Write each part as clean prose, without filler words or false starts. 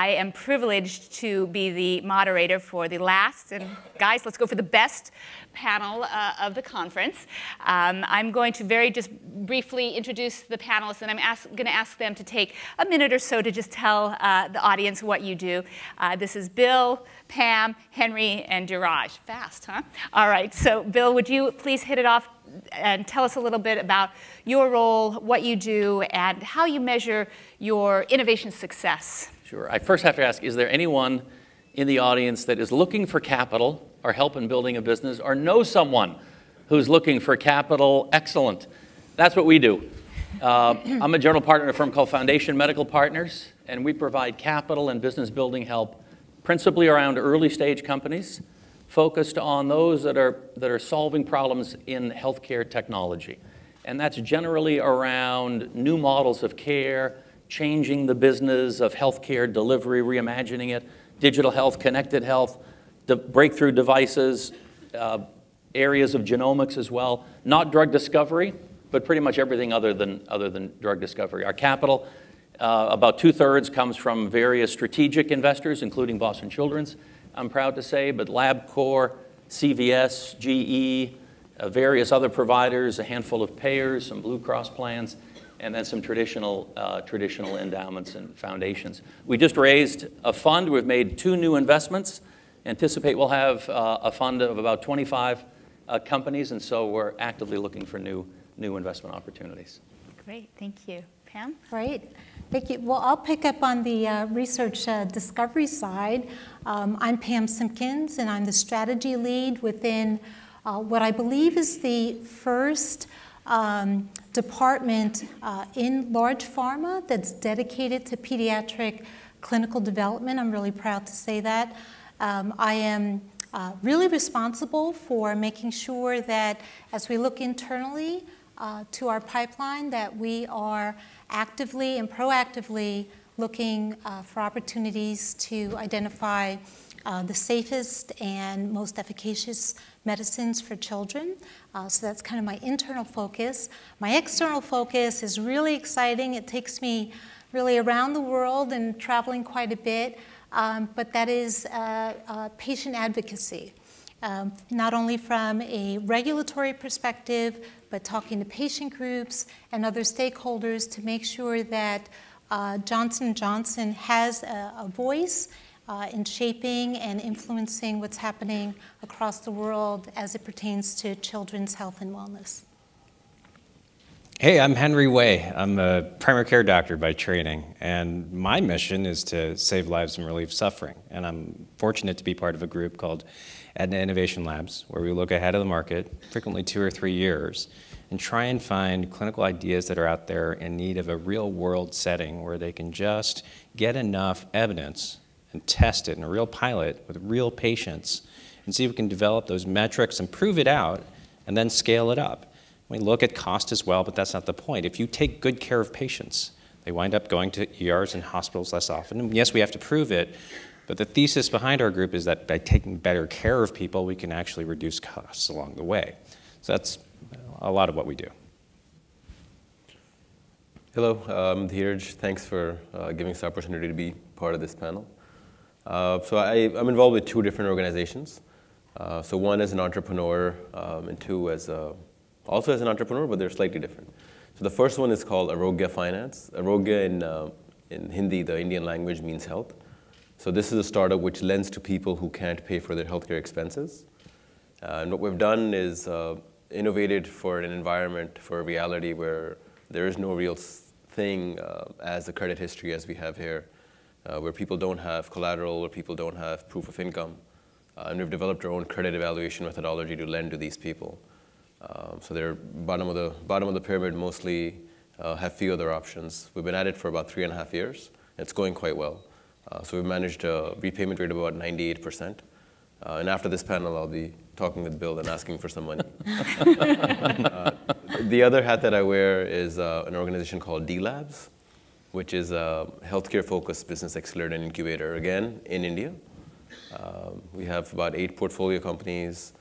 I am privileged to be the moderator for the last, and guys, let's go for the best panel of the conference. I'm going to just briefly introduce the panelists, and I'm going to ask them to take a minute or so to just tell the audience what you do. This is Bill, Pam, Henry, and Diraj. Fast, huh? All right, so Bill, would you please hit it off and tell us a little bit about your role, what you do, and how you measure your innovation success? Sure. I first have to ask, is there anyone in the audience that is looking for capital or help in building a business or knows someone who's looking for capital? Excellent. That's what we do. I'm a general partner in a firm called Foundation Medical Partners, and we provide capital and business building help principally around early stage companies focused on those that are solving problems in healthcare technology. And that's generally around new models of care, changing the business of healthcare delivery, reimagining it, digital health, connected health, breakthrough devices, areas of genomics as well. Not drug discovery, but pretty much everything other than drug discovery. Our capital, about 2/3 comes from various strategic investors, including Boston Children's, I'm proud to say, but LabCorp, CVS, GE, various other providers, a handful of payers, some Blue Cross plans, and then some traditional endowments and foundations. We just raised a fund. We've made 2 new investments. Anticipate we'll have a fund of about 25 companies, and so we're actively looking for new investment opportunities. Great, thank you. Pam? Great, thank you. Well, I'll pick up on the research discovery side. I'm Pam Simpkins, and I'm the strategy lead within what I believe is the first department in large pharma that's dedicated to pediatric clinical development. I'm really proud to say that. I am really responsible for making sure that as we look internally to our pipeline, that we are actively and proactively looking for opportunities to identify the safest and most efficacious medicines for children. So that's kind of my internal focus. My external focus is really exciting. It takes me really around the world and traveling quite a bit, but that is patient advocacy. Not only from a regulatory perspective, but talking to patient groups and other stakeholders to make sure that Johnson & Johnson has a voice in shaping and influencing what's happening across the world as it pertains to children's health and wellness. Hey, I'm Henry Way. I'm a primary care doctor by training, and my mission is to save lives and relieve suffering. And I'm fortunate to be part of a group called Aetna Innovation Labs, where we look ahead of the market, frequently 2 or 3 years, and try and find clinical ideas that are out there in need of a real-world setting where they can just get enough evidence and test it in a real pilot with real patients and see if we can develop those metrics and prove it out and then scale it up. We look at cost as well, but that's not the point. If you take good care of patients, they wind up going to ERs and hospitals less often. And yes, we have to prove it, but the thesis behind our group is that by taking better care of people, we can actually reduce costs along the way. So that's a lot of what we do. Hello, I'm Dheeraj. Thanks for giving us the opportunity to be part of this panel. So I'm involved with 2 different organizations. So one as an entrepreneur, and 2 also as an entrepreneur, but they're slightly different. So the first one is called Arogya Finance. Arogya in Hindi, the Indian language, means health. So this is a startup which lends to people who can't pay for their healthcare expenses. And what we've done is innovated for an environment, for a reality where there is no real thing as a credit history as we have here, where people don't have collateral, where people don't have proof of income. And we've developed our own credit evaluation methodology to lend to these people. So they're bottom of the pyramid, mostly have few other options. We've been at it for about 3.5 years. It's going quite well. So we've managed a repayment rate of about 98%. And after this panel, I'll be talking with Bill and asking for some money. The other hat that I wear is an organization called D-Labs, which is a healthcare-focused business accelerator and incubator, again, in India. We have about 8 portfolio companies.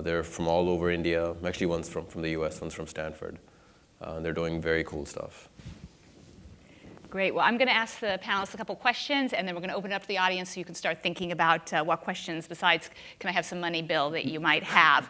They're from all over India. Actually, one's from the US, one's from Stanford. They're doing very cool stuff. Great. Well, I'm going to ask the panelists a couple questions, and then we're going to open it up to the audience so you can start thinking about what questions besides, can I have some money, Bill, that you might have.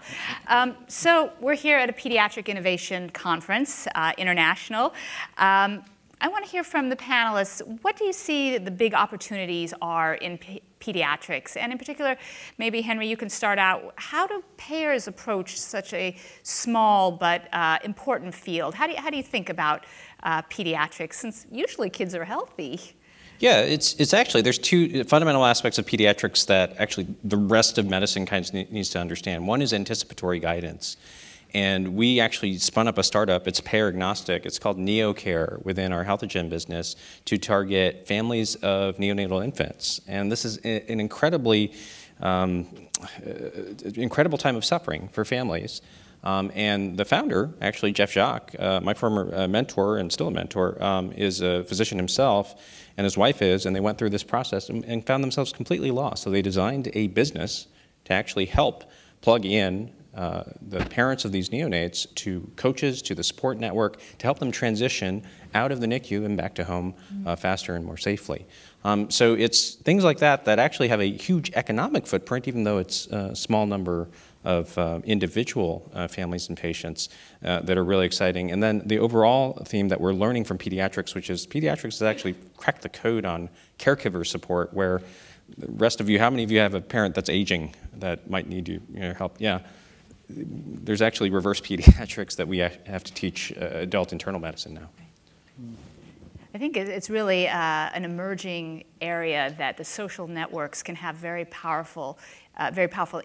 So we're here at a Pediatric Innovation Conference, International. I want to hear from the panelists, what do you see the big opportunities are in pediatrics? And in particular, maybe Henry, you can start out. How do payers approach such a small but important field? How do you think about pediatrics, since usually kids are healthy? Yeah, it's actually, there's two fundamental aspects of pediatrics that actually the rest of medicine kind of needs to understand. One is anticipatory guidance. And we actually spun up a startup, it's payer agnostic, it's called NeoCare within our HealthaGen business to target families of neonatal infants. And this is an incredibly, incredible time of suffering for families. And the founder, actually Jeff Jacques, my former mentor and still a mentor, is a physician himself, and his wife is, and they went through this process and found themselves completely lost. So they designed a business to actually help plug in the parents of these neonates to coaches, to the support network, to help them transition out of the NICU and back to home faster and more safely. So it's things like that that actually have a huge economic footprint, even though it's a small number of individual families and patients that are really exciting. And then the overall theme that we're learning from pediatrics, which is pediatrics has actually cracked the code on caregiver support, where the rest of you, how many of you have a parent that's aging that might need your help? Yeah. There's actually reverse pediatrics that we have to teach adult internal medicine now. I think it's really an emerging area that the social networks can have very powerful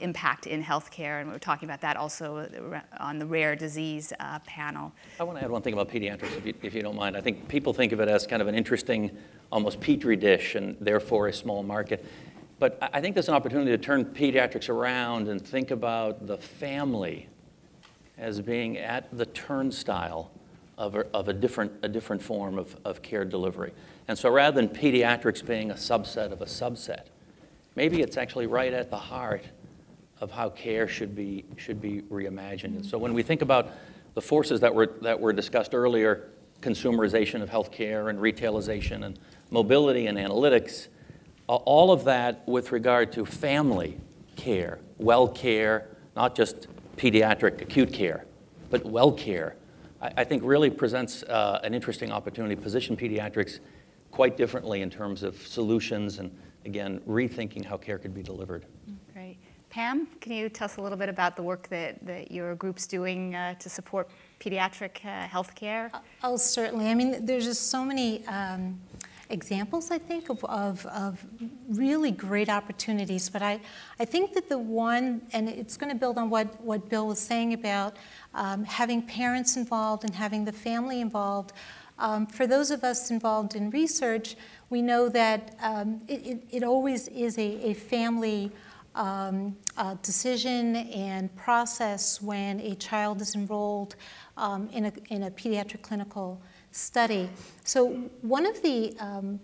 impact in healthcare, and we were talking about that also on the rare disease panel. I want to add one thing about pediatrics, if you don't mind. I think people think of it as kind of an interesting, almost petri dish, and therefore a small market. But I think there's an opportunity to turn pediatrics around and think about the family as being at the turnstile of a different form of care delivery. And so rather than pediatrics being a subset of a subset, maybe it's actually right at the heart of how care should be reimagined. And so when we think about the forces that were discussed earlier, consumerization of healthcare and retailization and mobility and analytics, all of that with regard to family care, well care, not just pediatric acute care, but well care, I think really presents an interesting opportunity to position pediatrics quite differently in terms of solutions and, again, rethinking how care could be delivered. Great. Pam, can you tell us a little bit about the work that your group's doing to support pediatric health care? Oh, certainly. I mean, there's just so many examples, I think, of really great opportunities. But I think that the one, and it's going to build on what Bill was saying about having parents involved and having the family involved. For those of us involved in research, we know that it always is a family decision and process when a child is enrolled in a pediatric clinical study. So one of the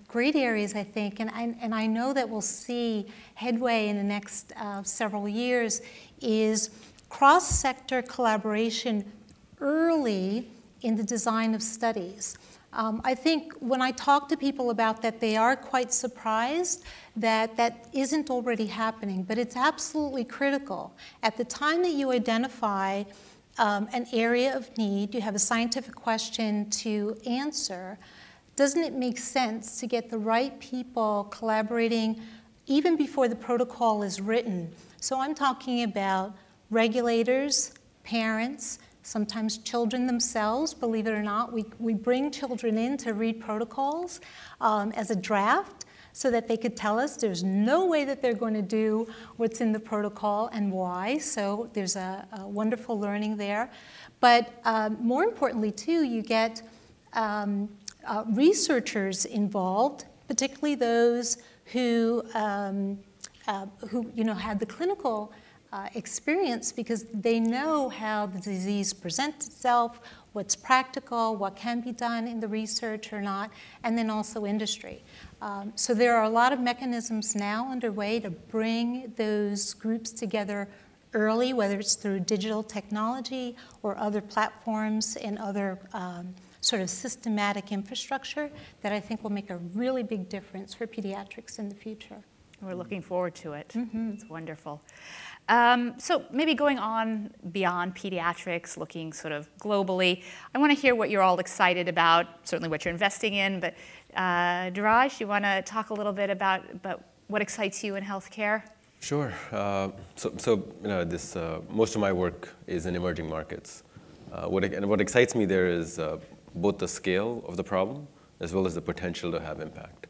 great areas, I think, and I know that we'll see headway in the next several years, is cross-sector collaboration early in the design of studies. I think when I talk to people about that, they are quite surprised that that isn't already happening, but it's absolutely critical. At the time that you identify an area of need, you have a scientific question to answer, doesn't it make sense to get the right people collaborating even before the protocol is written? So I'm talking about regulators, parents, sometimes children themselves, believe it or not. We bring children in to read protocols as a draft so that they could tell us there's no way that they're going to do what's in the protocol and why. So there's a wonderful learning there. But more importantly, too, you get researchers involved, particularly those who had the clinical experience, because they know how the disease presents itself, what's practical, what can be done in the research or not, and then also industry. So there are a lot of mechanisms now underway to bring those groups together early, whether it's through digital technology or other platforms and other sort of systematic infrastructure that I think will make a really big difference for pediatrics in the future. We're looking forward to it. It's wonderful. So maybe going on beyond pediatrics, looking sort of globally, I want to hear what you're all excited about, certainly what you're investing in, but Diraj, you want to talk a little bit about what excites you in healthcare? Sure. So you know, most of my work is in emerging markets. What excites me there is both the scale of the problem as well as the potential to have impact.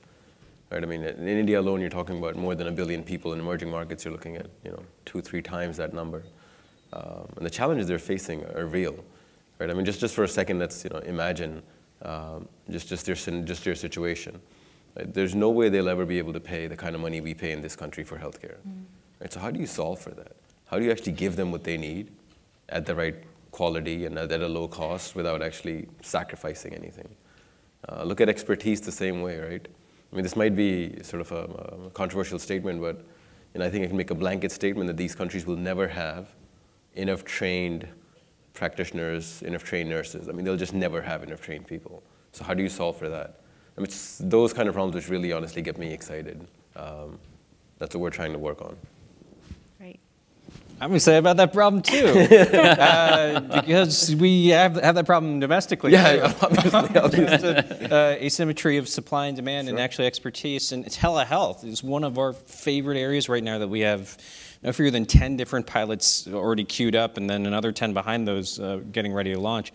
Right? I mean, in India alone, you're talking about more than 1 billion people. In emerging markets, you're looking at 2-3 times that number. And the challenges they're facing are real. Right? I mean, just for a second, let's imagine just their situation. Right? There's no way they'll ever be able to pay the kind of money we pay in this country for healthcare. Right? So how do you solve for that? How do you actually give them what they need at the right quality and at a low cost without actually sacrificing anything? Look at expertise the same way, right? I mean, this might be sort of a controversial statement, but I think I can make a blanket statement that these countries will never have enough trained practitioners, enough trained nurses. I mean, they'll just never have enough trained people. So how do you solve for that? I mean, it's those kind of problems which really honestly get me excited. That's what we're trying to work on. Great. I'm excited about that problem too, because we have that problem domestically. Yeah, obviously. Asymmetry of supply and demand, and actually expertise. And telehealth is one of our favorite areas right now that we have no fewer than 10 different pilots already queued up, and then another 10 behind those getting ready to launch.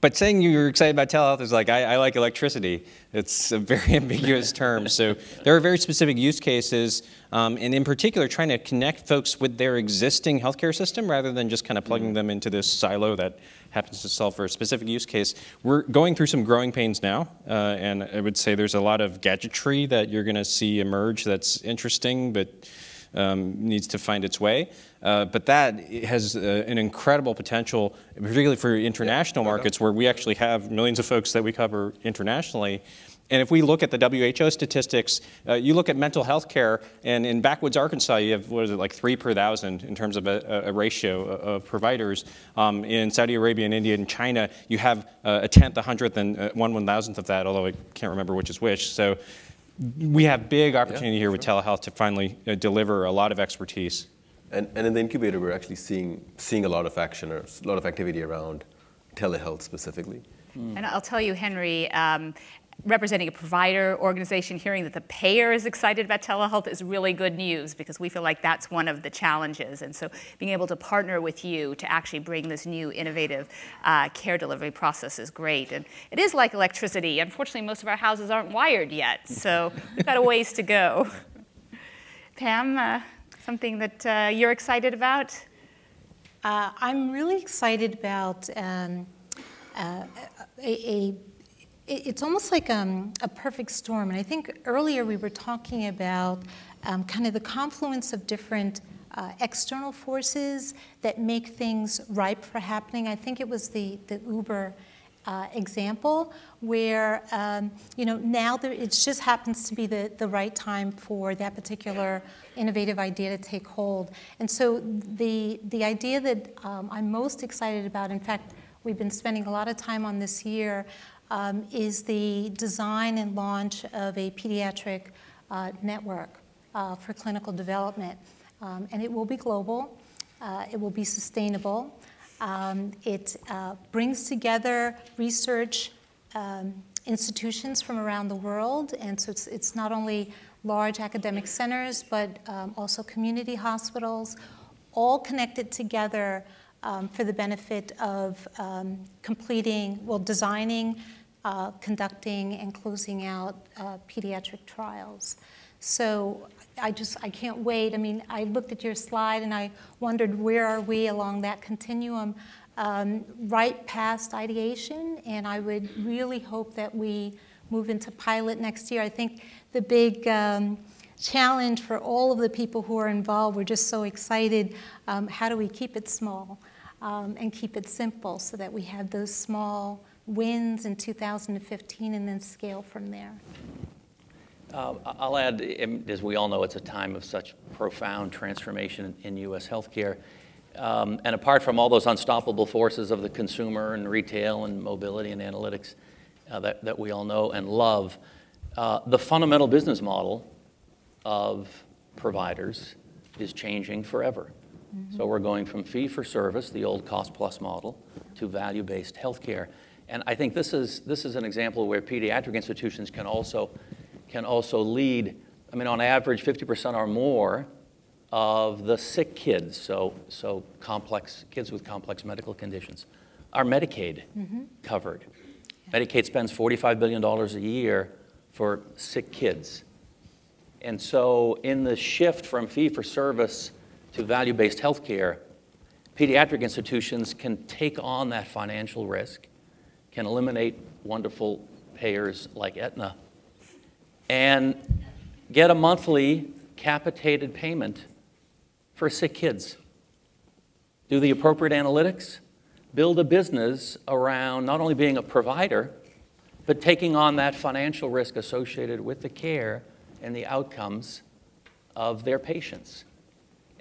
But saying you're excited about telehealth is like, I like electricity. It's a very ambiguous term. So there are very specific use cases, and in particular, trying to connect folks with their existing healthcare system rather than just kind of plugging them into this silo that happens to solve for a specific use case. We're going through some growing pains now, and I would say there's a lot of gadgetry that you're going to see emerge that's interesting, but needs to find its way. But that has an incredible potential, particularly for international markets where we actually have millions of folks that we cover internationally. And if we look at the WHO statistics, you look at mental health care, and in backwoods Arkansas, you have, what is it, like 3 per 1,000 in terms of a ratio of providers. In Saudi Arabia and India and China, you have a tenth, 100th, and 1/1000th of that, although I can't remember which is which. So we have big opportunity here with telehealth to finally deliver a lot of expertise. And in the incubator, we're actually seeing a lot of action, or a lot of activity around telehealth specifically. And I'll tell you, Henry, representing a provider organization, hearing that the payer is excited about telehealth is really good news, because we feel like that's one of the challenges. And so being able to partner with you to actually bring this new innovative care delivery process is great. And it is like electricity. Unfortunately, most of our houses aren't wired yet, so we've got a ways to go. Pam, something that you're excited about? I'm really excited about it's almost like a perfect storm. And I think earlier we were talking about kind of the confluence of different external forces that make things ripe for happening. I think it was the Uber example where, now it just happens to be the right time for that particular innovative idea to take hold. And so the idea that I'm most excited about, in fact, we've been spending a lot of time on this year, is the design and launch of a pediatric network for clinical development. And it will be global. It will be sustainable. It brings together research institutions from around the world. And so it's not only large academic centers, but also community hospitals, all connected together for the benefit of designing, conducting, and closing out pediatric trials. So I can't wait. I mean, I looked at your slide and I wondered, where are we along that continuum? Right past ideation, and I would really hope that we move into pilot next year. I think the big challenge for all of the people who are involved, we're just so excited, how do we keep it small and keep it simple so that we have those small wins in 2015 and then scale from there. I'll add, as we all know, it's a time of such profound transformation in U.S. healthcare. And apart from all those unstoppable forces of the consumer and retail and mobility and analytics that we all know and love, the fundamental business model of providers is changing forever. So we're going from fee-for-service, the old cost-plus model, to value-based healthcare. And I think this is an example where pediatric institutions can also lead. I mean, on average, 50% or more of the sick kids, so complex kids with complex medical conditions, are Medicaid covered. Medicaid spends $45 billion a year for sick kids. And so in the shift from fee-for-service to value-based healthcare, pediatric institutions can take on that financial risk, can eliminate wonderful payers like Aetna, and get a monthly capitated payment for sick kids. Do the appropriate analytics, build a business around not only being a provider, but taking on that financial risk associated with the care and the outcomes of their patients.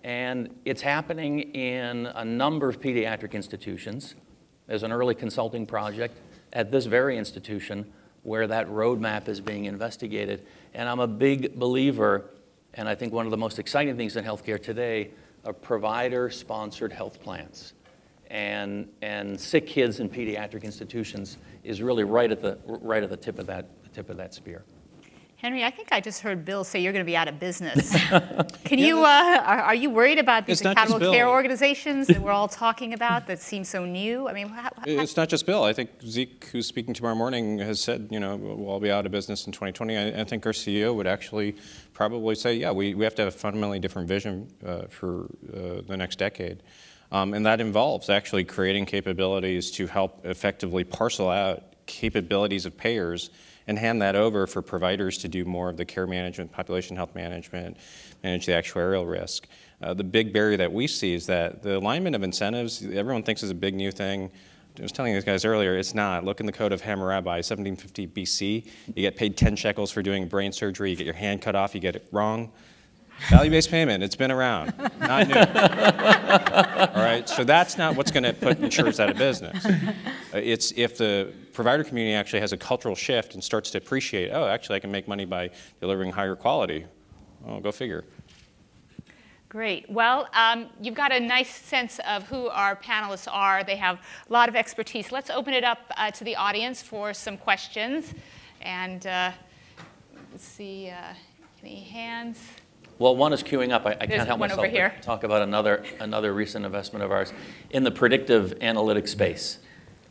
And it's happening in a number of pediatric institutions. There's an early consulting project at this very institution where that roadmap is being investigated. And I'm a big believer, and I think one of the most exciting things in healthcare today, are provider-sponsored health plans. And sick kids in pediatric institutions is really right at the tip of that spear. Henry, I think I just heard Bill say you're going to be out of business. Can you, are you worried about these accountable care organizations that we're all talking about that seem so new? I mean, it's not just Bill. I think Zeke, who's speaking tomorrow morning, has said, you know, we'll all be out of business in 2020. I think our CEO would actually probably say, yeah, we have to have a fundamentally different vision for the next decade. And that involves actually creating capabilities to help effectively parcel out capabilities of payers and hand that over for providers to do more of the care management, population health management, manage the actuarial risk. The big barrier that we see is that the alignment of incentives, everyone thinks is a big new thing. I was telling these guys earlier, it's not. Look in the Code of Hammurabi, 1750 BC. You get paid 10 shekels for doing brain surgery. You get your hand cut off. You get it wrong. Value-based payment, it's been around, not new. All right, so that's not what's going to put insurers out of business. It's if the provider community actually has a cultural shift and starts to appreciate, oh, actually I can make money by delivering higher quality. Oh, go figure. Great. Well, you've got a nice sense of who our panelists are. They have a lot of expertise. Let's open it up to the audience for some questions. And let's see, any hands? Well, one is queuing up. I can't help one myself over here. but talk about another recent investment of ours in the predictive analytics space.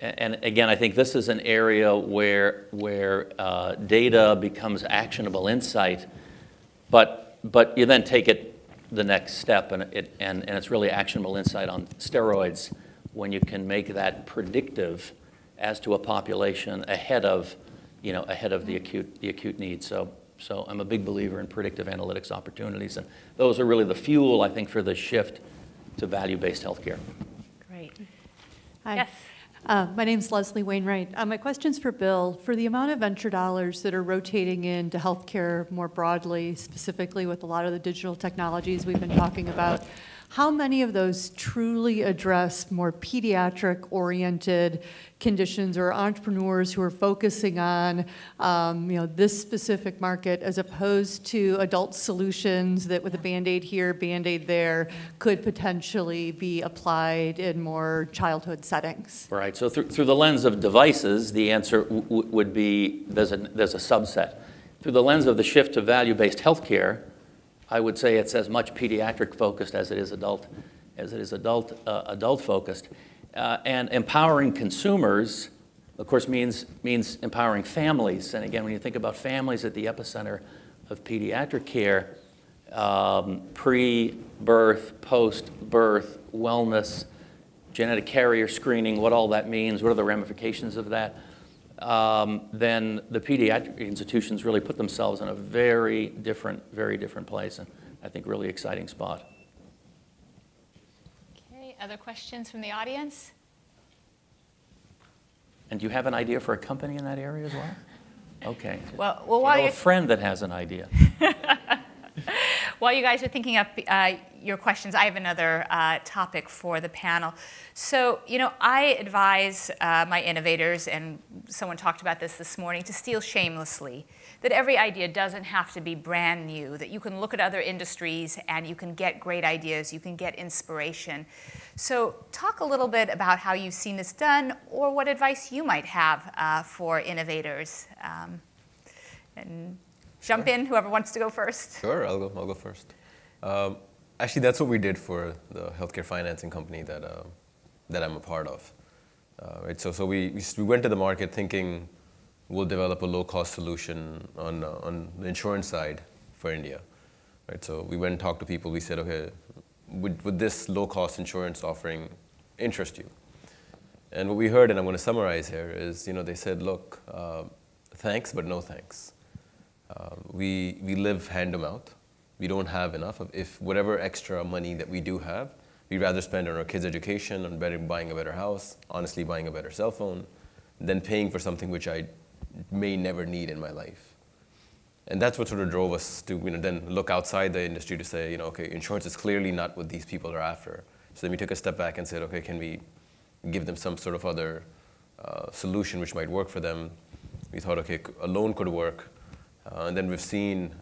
And again, I think this is an area where data becomes actionable insight, but you then take it the next step, and it's really actionable insight on steroids when you can make that predictive as to a population ahead of the acute need. So I'm a big believer in predictive analytics opportunities, and those are really the fuel, I think, for the shift to value-based healthcare. Great. Hi. Yes. My name's Leslie Wainwright. My question's for Bill. For the amount of venture dollars that are rotating into healthcare more broadly, specifically with a lot of the digital technologies we've been talking about, how many of those truly address more pediatric-oriented conditions or entrepreneurs who are focusing on this specific market as opposed to adult solutions that with a Band-Aid here, Band-Aid there, could potentially be applied in more childhood settings? Right, so through the lens of devices, the answer would be there's a subset. Through the lens of the shift to value-based healthcare, I would say it's as much pediatric focused as it is adult focused. And empowering consumers, of course, means empowering families. And again, when you think about families at the epicenter of pediatric care, pre-birth, post-birth, wellness, genetic carrier screening, what all that means, what are the ramifications of that, then the pediatric institutions really put themselves in a very different place, and I think really exciting spot. Okay, other questions from the audience? And do you have an idea for a company in that area as well? Okay. Well, I know a friend that has an idea. While you guys are thinking up your questions, I have another topic for the panel. So, I advise my innovators, and someone talked about this morning, to steal shamelessly. That every idea doesn't have to be brand new, that you can look at other industries and you can get great ideas, you can get inspiration. So talk a little bit about how you've seen this done, or what advice you might have for innovators. And jump in, whoever wants to go first. Sure, I'll go first. Actually, that's what we did for the healthcare financing company that I'm a part of. Right? So we went to the market thinking we'll develop a low-cost solution on the insurance side for India. Right? So we went and talked to people. We said, okay, would this low-cost insurance offering interest you? And what we heard, and I'm going to summarize here, is they said, look, thanks, but no thanks. We live hand to mouth. We don't have enough. If whatever extra money that we do have, we'd rather spend on our kids' education, on buying a better house, honestly buying a better cell phone, than paying for something which I may never need in my life. And that's what sort of drove us to then look outside the industry to say, okay, insurance is clearly not what these people are after. So then we took a step back and said, okay, can we give them some sort of other solution which might work for them? We thought, okay, a loan could work. And then we've seen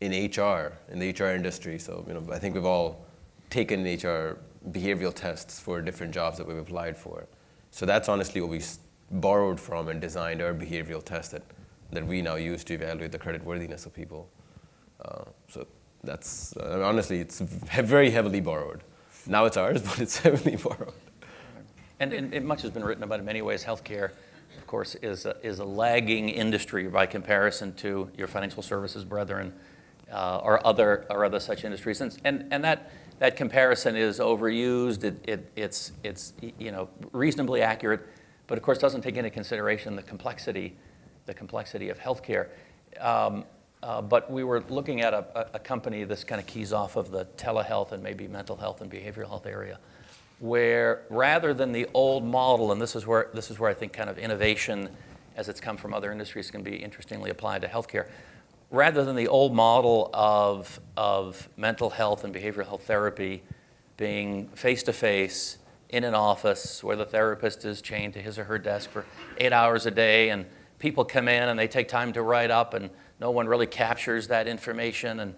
in HR, in the HR industry, so I think we've all taken HR behavioral tests for different jobs that we've applied for. So that's honestly what we borrowed from and designed our behavioral test that we now use to evaluate the creditworthiness of people. So that's, honestly, it's very heavily borrowed. Now it's ours, but it's heavily borrowed. And much has been written about it in many ways. Healthcare, of course, is a lagging industry by comparison to your financial services brethren or other such industries. And that comparison is overused. It's reasonably accurate, but of course doesn't take into consideration the complexity of healthcare. But we were looking at a company, this kind of keys off of the telehealth and maybe mental health and behavioral health area, where rather than the old model, and this is where I think kind of innovation as it's come from other industries can be interestingly applied to healthcare, rather than the old model of mental health and behavioral health therapy being face-to-face in an office where the therapist is chained to his or her desk for 8 hours a day, and people come in and they take time to write up, and no one really captures that information,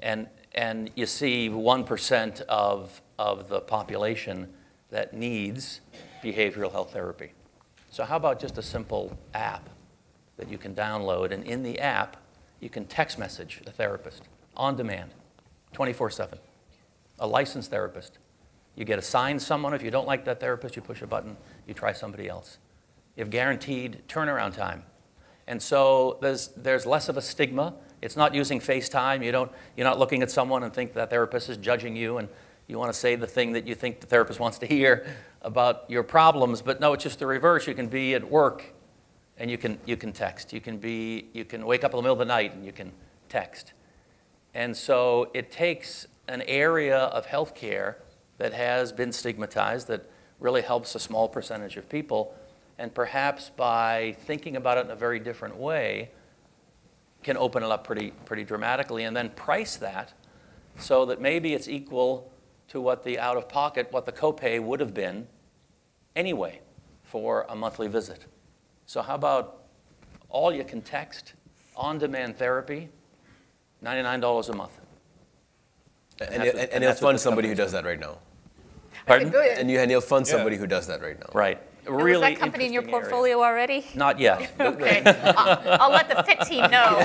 and you see 1% of the population that needs behavioral health therapy. So how about just a simple app that you can download, and in the app you can text message a therapist on demand, 24/7, a licensed therapist. You get assigned someone. If you don't like that therapist, you push a button, you try somebody else. You have guaranteed turnaround time. And so there's less of a stigma. It's not using FaceTime. You're not looking at someone and think that therapist is judging you and you want to say the thing that you think the therapist wants to hear about your problems. But no, it's just the reverse. You can be at work and you can text. You can wake up in the middle of the night and you can text. And so it takes an area of healthcare that has been stigmatized, that really helps a small percentage of people, and perhaps by thinking about it in a very different way, can open it up pretty dramatically, and then price that so that maybe it's equal to what the out-of-pocket, what the copay would have been anyway for a monthly visit. So how about all you can text, on-demand therapy, $99 a month. And you'll fund somebody who does that right now. Pardon? And you'll fund somebody who does that right now. Right. And was that company in your portfolio already? Not yet. Okay. I'll let the FIT team know.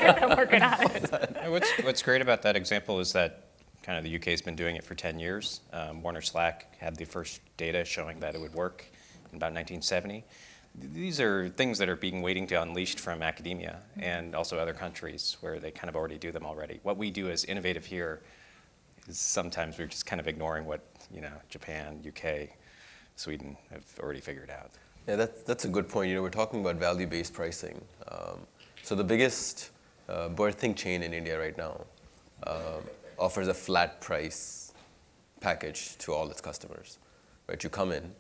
Get them working on it. What's great about that example is that kind of the UK has been doing it for 10 years. Warner Slack had the first data showing that it would work in about 1970. These are things that are waiting to unleashed from academia and also other countries where they kind of already do them already. What we do as innovative here is sometimes we're just kind of ignoring what Japan, UK, Sweden have already figured out. Yeah, that's a good point. We're talking about value-based pricing. So the biggest birthing chain in India right now offers a flat price package to all its customers. Right, you come in,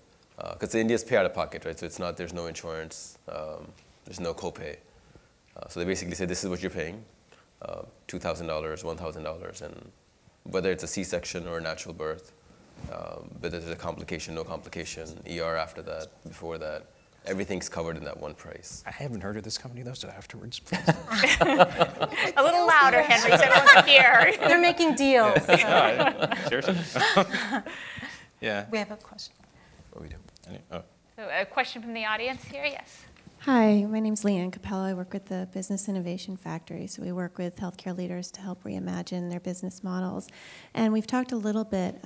because India's pay out of pocket, right? So there's no insurance, there's no copay. So they basically say, this is what you're paying. $2,000, $1,000, and whether it's a C-section or a natural birth, whether there's a complication, no complication, ER after that, before that, everything's covered in that one price. I haven't heard of this company though, so afterwards. A little louder, Henry, so everyone can hear. They're making deals. Seriously? Yeah. We have a question. What we do? Oh. So a question from the audience here, yes. Hi, my name's Leanne Capello. I work with the Business Innovation Factory. So we work with healthcare leaders to help reimagine their business models. And we've talked a little bit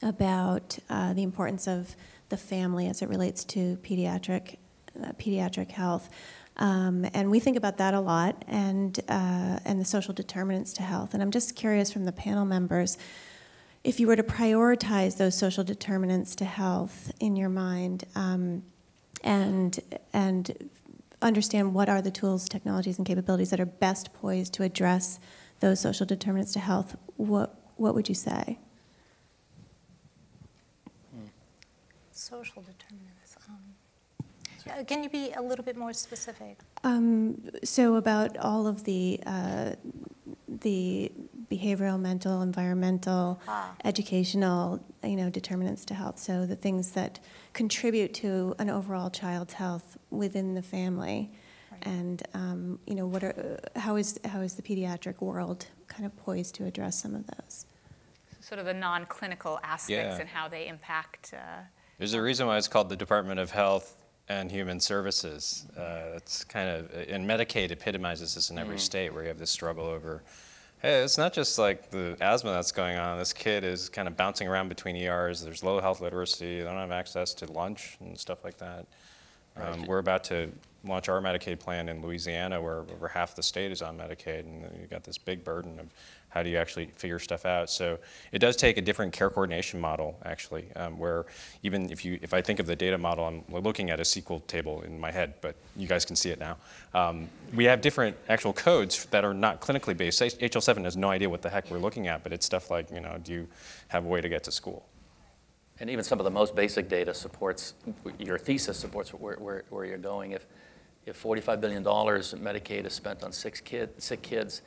about the importance of the family as it relates to pediatric health. And we think about that a lot, and the social determinants to health. And I'm just curious from the panel members, if you were to prioritize those social determinants to health in your mind, and understand what are the tools, technologies, and capabilities that are best poised to address those social determinants to health, what would you say? Social determinants. Can you be a little bit more specific? So about all of the behavioral, mental, environmental, educational, determinants to health. So the things that contribute to an overall child's health within the family, right. And how is the pediatric world kind of poised to address some of those? Sort of the non-clinical aspects and how they impact. There's a reason why it's called the Department of Health and Human Services. It's kind of, and Medicaid epitomizes this in every state where you have this struggle over, hey, it's not just like the asthma that's going on. This kid is kind of bouncing around between ERs. There's low health literacy. They don't have access to lunch and stuff like that. We're about to launch our Medicaid plan in Louisiana, where over half the state is on Medicaid, and you've got this big burden of how do you actually figure stuff out. So it does take a different care coordination model, actually, where even if I think of the data model, I'm looking at a SQL table in my head, but you guys can see it now. We have different actual codes that are not clinically based. HL7 has no idea what the heck we're looking at, but it's stuff like, do you have a way to get to school? And even some of the most basic data supports, your thesis supports where you're going. If $45 billion Medicaid is spent on sick kids,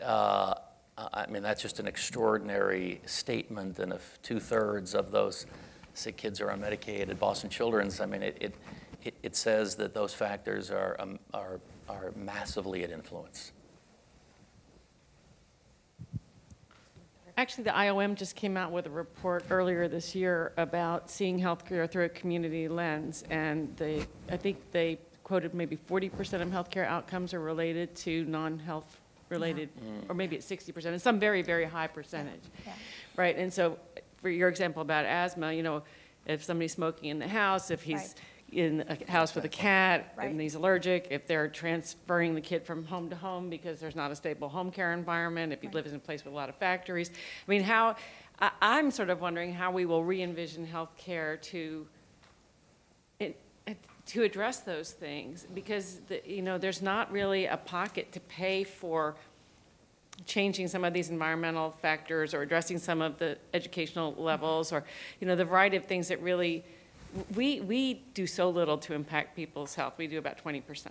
I mean, that's just an extraordinary statement. And if 2/3 of those sick kids are on Medicaid at Boston Children's, I mean, it says that those factors are massively at influence. Actually, the IOM just came out with a report earlier this year about seeing healthcare through a community lens, and I think they quoted maybe 40% of healthcare outcomes are related to non-health related, or maybe it's 60%, and some very, very high percentage, right? And so, for your example about asthma, if somebody's smoking in the house, if he's in a house with a cat and he's allergic, if they're transferring the kid from home to home because there's not a stable home care environment, if he lives in a place with a lot of factories. I mean, I'm sort of wondering how we will re-envision healthcare to address those things, because there's not really a pocket to pay for changing some of these environmental factors or addressing some of the educational levels, or the variety of things that really we do so little to impact people's health. We do about 20%.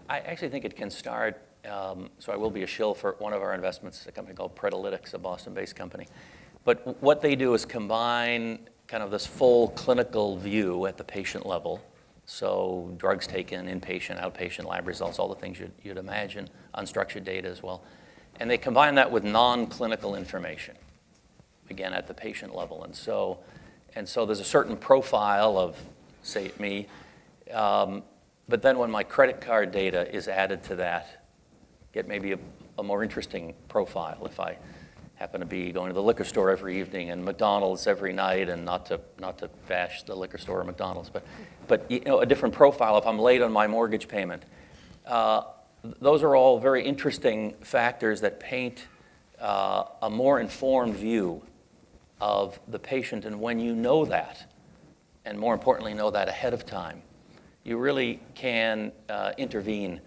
I actually think it can start, so I will be a shill for one of our investments, a company called Panelists, a Boston-based company. But what they do is combine kind of this full clinical view at the patient level. So drugs taken, inpatient, outpatient, lab results, all the things you'd imagine, unstructured data as well. And they combine that with non-clinical information, again, at the patient level. And so there's a certain profile of, say, me, but then when my credit card data is added to that, get maybe a more interesting profile. If I happen to be going to the liquor store every evening and McDonald's every night, and not to bash the liquor store or McDonald's, but a different profile if I'm late on my mortgage payment. Those are all very interesting factors that paint a more informed view of the patient. And when you know that, and more importantly know that ahead of time, you really can intervene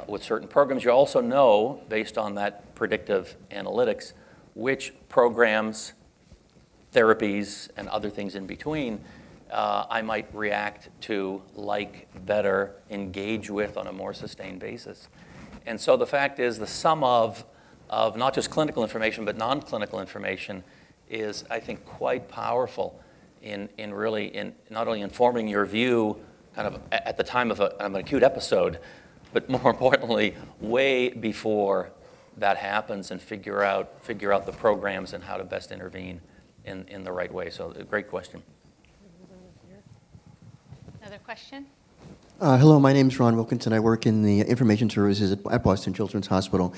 with certain programs. You also know, based on that predictive analytics, which programs, therapies, and other things in between I might react to, like, better, engage with on a more sustained basis. And so the fact is the sum of not just clinical information, but non-clinical information is, I think, quite powerful in not only informing your view kind of at the time of an acute episode, but more importantly, way before that happens, and figure out the programs and how to best intervene in the right way. So a great question. Another question? Hello, my name is Ron Wilkinson. I work in the information services at Boston Children's Hospital.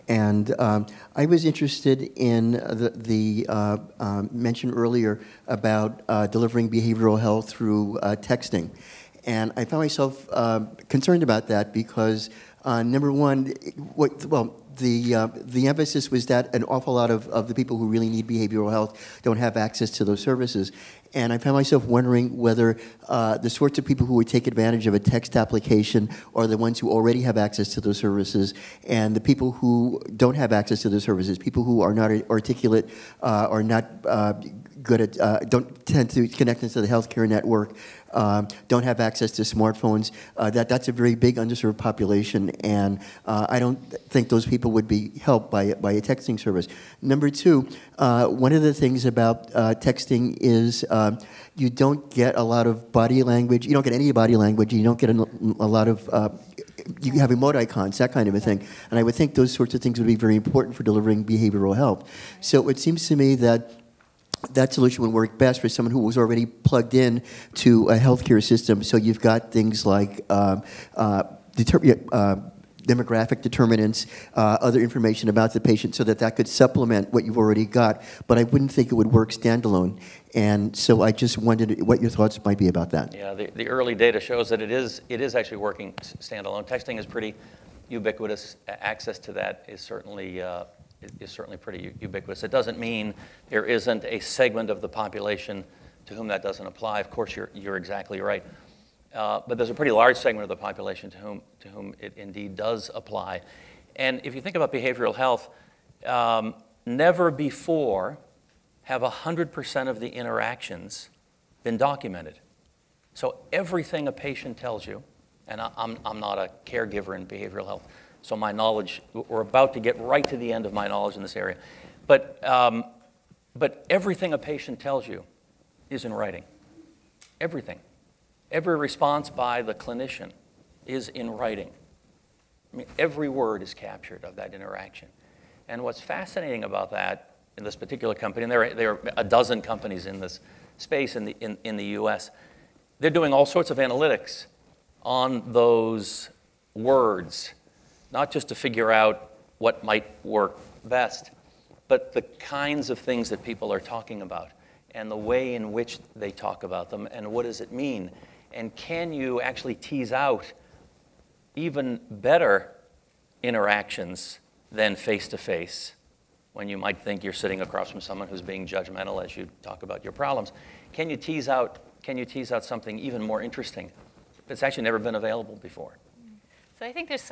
And I was interested in the mention earlier about delivering behavioral health through texting. And I found myself concerned about that because, number one, the emphasis was that an awful lot of the people who really need behavioral health don't have access to those services. And I found myself wondering whether the sorts of people who would take advantage of a text application are the ones who already have access to those services, and the people who don't have access to those services, people who are not articulate, are not good at, don't tend to connect into the healthcare network, don't have access to smartphones. That's a very big underserved population, and I don't think those people would be helped by a texting service. Number two, one of the things about texting is you don't get a lot of body language. You don't get any body language. You don't get a lot of you have emoticons, that kind of a thing. And I would think those sorts of things would be very important for delivering behavioral health. So it seems to me that that solution would work best for someone who was already plugged in to a healthcare system. So you've got things like demographic determinants, other information about the patient, so that could supplement what you've already got. But I wouldn't think it would work standalone. And so I just wondered what your thoughts might be about that. Yeah, the early data shows that it is actually working standalone. Texting is pretty ubiquitous. Access to that is certainly pretty ubiquitous. It doesn't mean there isn't a segment of the population to whom that doesn't apply. Of course, you're exactly right. But there's a pretty large segment of the population to whom it indeed does apply. And if you think about behavioral health, never before have 100% of the interactions been documented. So everything a patient tells you, and I'm not a caregiver in behavioral health, so my knowledge, we're about to get right to the end of my knowledge in this area. But everything a patient tells you is in writing. Everything. Every response by the clinician is in writing. I mean, every word is captured of that interaction. And what's fascinating about that in this particular company, and there are a dozen companies in this space in the US, they're doing all sorts of analytics on those words, not just to figure out what might work best, but the kinds of things that people are talking about and the way in which they talk about them and what does it mean. And can you actually tease out even better interactions than face-to-face when you might think you're sitting across from someone who's being judgmental as you talk about your problems? Can you tease out something even more interesting that's actually never been available before? So I think there's,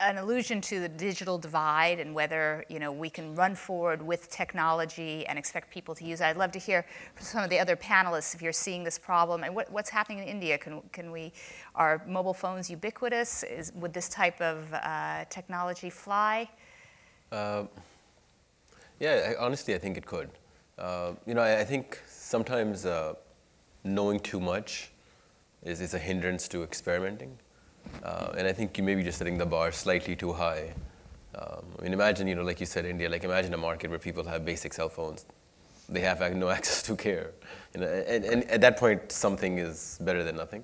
an allusion to the digital divide and whether, we can run forward with technology and expect people to use it. I'd love to hear from some of the other panelists if you're seeing this problem and what's happening in India. Are mobile phones ubiquitous? Would this type of technology fly? Yeah, honestly, I think it could. I think sometimes knowing too much is a hindrance to experimenting. And I think you may be just setting the bar slightly too high. Imagine, like you said, India, imagine a market where people have basic cell phones. They have no access to care. And at that point, something is better than nothing.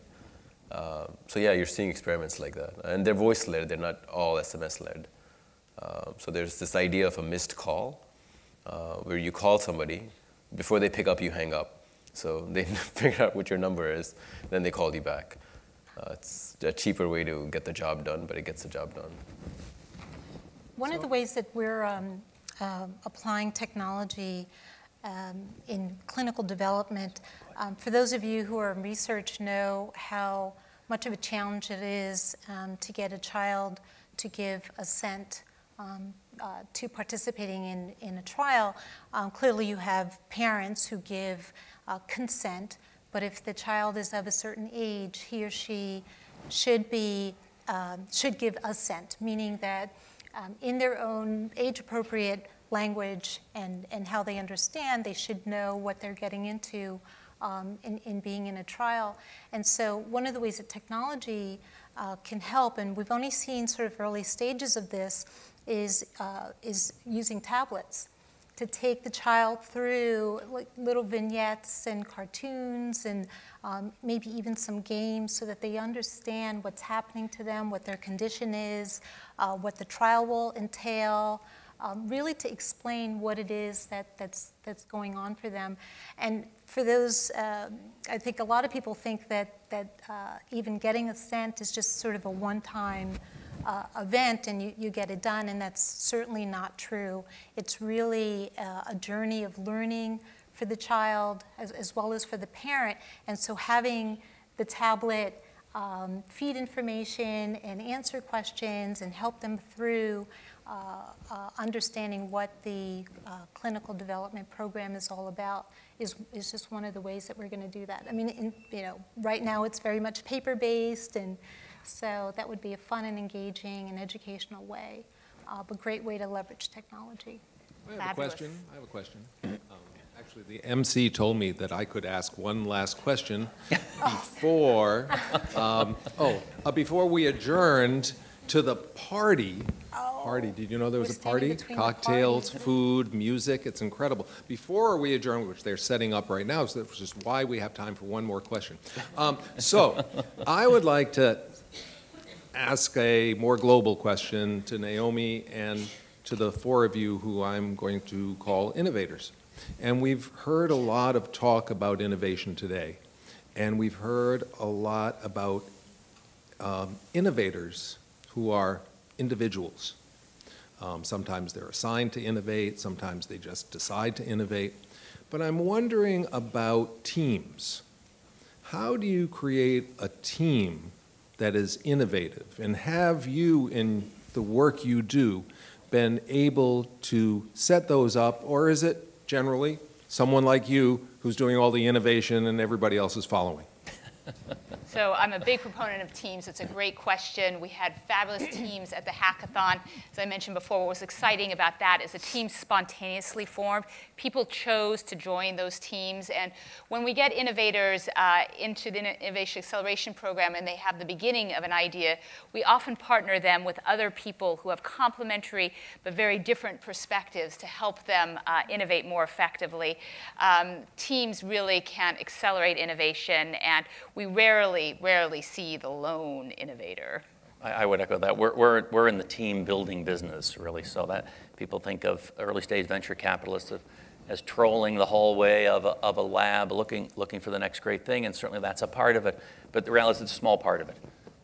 So yeah, you're seeing experiments like that. And they're voice-led, they're not all SMS-led. So there's this idea of a missed call, where you call somebody, before they pick up, you hang up. So they figure out what your number is, then they call you back. It's a cheaper way to get the job done, but it gets the job done. One of the ways that we're applying technology in clinical development, for those of you who are in research know how much of a challenge it is to get a child to give assent to participating in a trial. Clearly you have parents who give consent, but if the child is of a certain age, he or she should be should give assent, meaning that in their own age-appropriate language and how they understand, they should know what they're getting into in being in a trial. And so one of the ways that technology can help, and we've only seen sort of early stages of this, is using tablets to take the child through like little vignettes and cartoons and maybe even some games so that they understand what's happening to them, what their condition is, what the trial will entail, really to explain what it is that's going on for them. And for those, I think a lot of people think that even getting assent is just sort of a one-time event and you get it done, and that's certainly not true. It's really a journey of learning for the child as well as for the parent. And so having the tablet feed information and answer questions and help them through understanding what the clinical development program is all about is just one of the ways that we're going to do that. I mean, right now it's very much paper-based, and so that would be a fun and engaging and educational way, but great way to leverage technology. I have a question. Actually, the MC told me that I could ask one last question before, before we adjourned to the party. Did you know there was a party? Cocktails, food, music. It's incredible. Before we adjourn, which they're setting up right now, so that's just why we have time for one more question. So I would like to ask a more global question to Naomi and to the four of you who I'm going to call innovators. And we've heard a lot of talk about innovation today. And we've heard a lot about innovators who are individuals. Sometimes they're assigned to innovate, sometimes they just decide to innovate. But I'm wondering about teams. How do you create a team that is innovative? And have you, in the work you do, been able to set those up, or is it generally someone like you who's doing all the innovation and everybody else is following? So I'm a big proponent of teams. It's a great question. We had fabulous teams at the hackathon. As I mentioned before, what was exciting about that is the teams spontaneously formed. People chose to join those teams. And when we get innovators into the Innovation Acceleration Program and they have the beginning of an idea, we often partner them with other people who have complementary but very different perspectives to help them innovate more effectively. Teams really can accelerate innovation, and we rarely see the lone innovator. I would echo that. We're in the team building business, really, so that people think of early stage venture capitalists as trolling the hallway of a lab looking for the next great thing, and certainly that's a part of it. But the reality is it's a small part of it.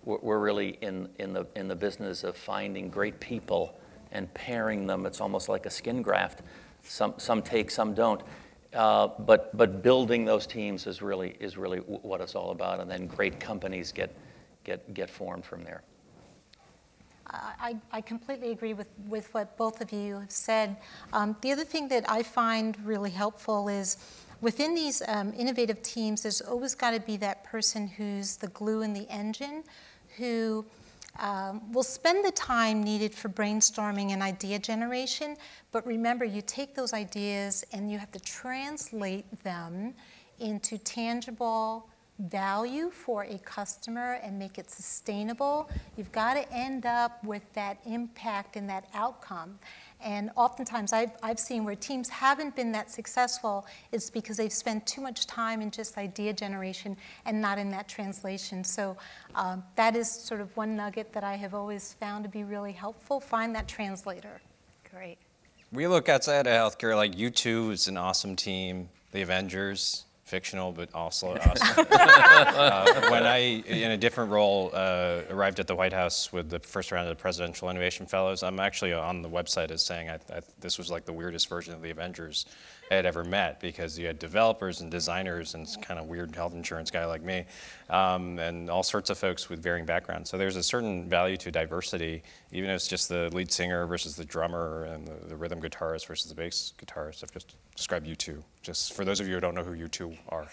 We're really in the business of finding great people and pairing them. It's almost like a skin graft. Some take, some don't. But building those teams is really what it's all about, and then great companies get formed from there. I completely agree with what both of you have said. The other thing that I find really helpful is within these innovative teams, there's always got to be that person who's the glue in the engine, who will spend the time needed for brainstorming and idea generation. But remember, you take those ideas and you have to translate them into tangible value for a customer and make it sustainable. You've got to end up with that impact and that outcome. And oftentimes I've seen where teams haven't been that successful, it's because they've spent too much time in just idea generation and not in that translation. So that is sort of one nugget that I have always found to be really helpful. Find that translator. Great. We look outside of healthcare, like U2 is an awesome team, the Avengers, fictional, but also awesome. When I, in a different role, arrived at the White House with the first round of the Presidential Innovation Fellows, I'm actually on the website as saying this was like the weirdest version of the Avengers I had ever met, because you had developers and designers and kind of weird health insurance guy like me, and all sorts of folks with varying backgrounds. So there's a certain value to diversity, even if it's just the lead singer versus the drummer and the rhythm guitarist versus the bass guitarist. I've just described U2, just for those of you who don't know who U2 are.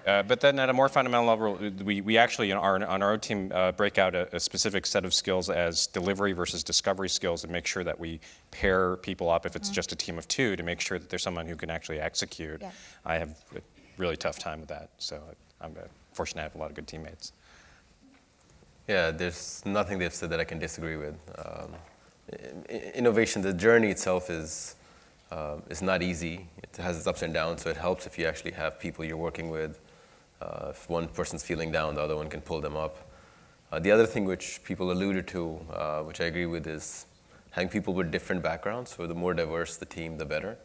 But then at a more fundamental level, we actually on our own team break out a specific set of skills as delivery versus discovery skills, and make sure that we pair people up if it's just a team of two to make sure that there's someone who can actually execute. Yeah. I have a really tough time with that, so I'm fortunate to have a lot of good teammates. Yeah, there's nothing they've said that I can disagree with. Innovation, the journey itself is not easy. It has its ups and downs, so it helps if you actually have people you're working with. If one person's feeling down, the other one can pull them up. The other thing which people alluded to, which I agree with, is having people with different backgrounds. So the more diverse the team, the better.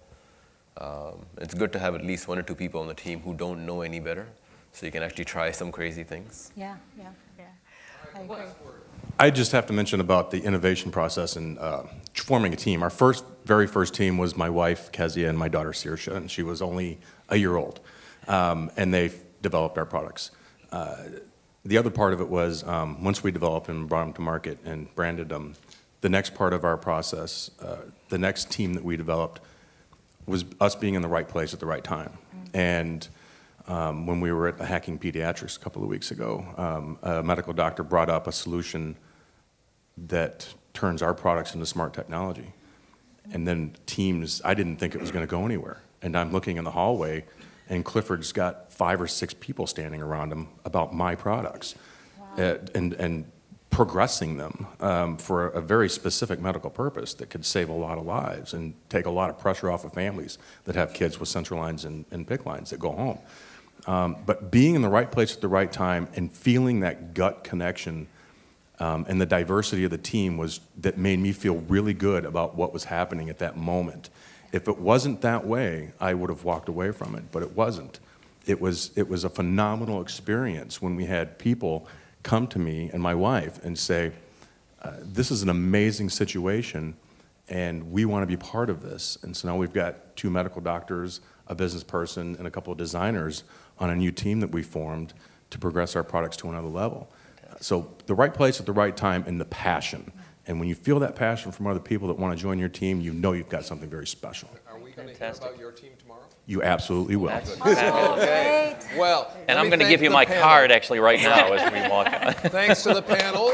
It's good to have at least 1 or 2 people on the team who don't know any better, so you can actually try some crazy things. Yeah. I agree. I just have to mention about the innovation process and forming a team. Our very first team was my wife, Kezia, and my daughter, Saoirse, and she was only a year old. And they developed our products. The other part of it was once we developed and brought them to market and branded them, the next part of our process, the next team that we developed, was us being in the right place at the right time. And when we were at the Hacking Pediatrics a couple of weeks ago, a medical doctor brought up a solution that turns our products into smart technology. And then teams, I didn't think it was going to go anywhere. And I'm looking in the hallway, and Clifford's got 5 or 6 people standing around him about my products. Wow. And progressing them for a very specific medical purpose that could save a lot of lives and take a lot of pressure off of families that have kids with central lines and PICC lines that go home. But being in the right place at the right time and feeling that gut connection and the diversity of the team that made me feel really good about what was happening at that moment. If it wasn't that way, I would have walked away from it, but it wasn't. It was a phenomenal experience when we had people come to me and my wife and say, this is an amazing situation and we want to be part of this. And so now we've got 2 medical doctors, a business person, and a couple of designers on a new team that we formed to progress our products to another level. So the right place at the right time and the passion. And when you feel that passion from other people that want to join your team, you know you've got something very special. Are we going to hear about your team tomorrow? You absolutely will. Okay. Well, and I'm going to give you my card actually right now as we walk out. Thanks to the panel.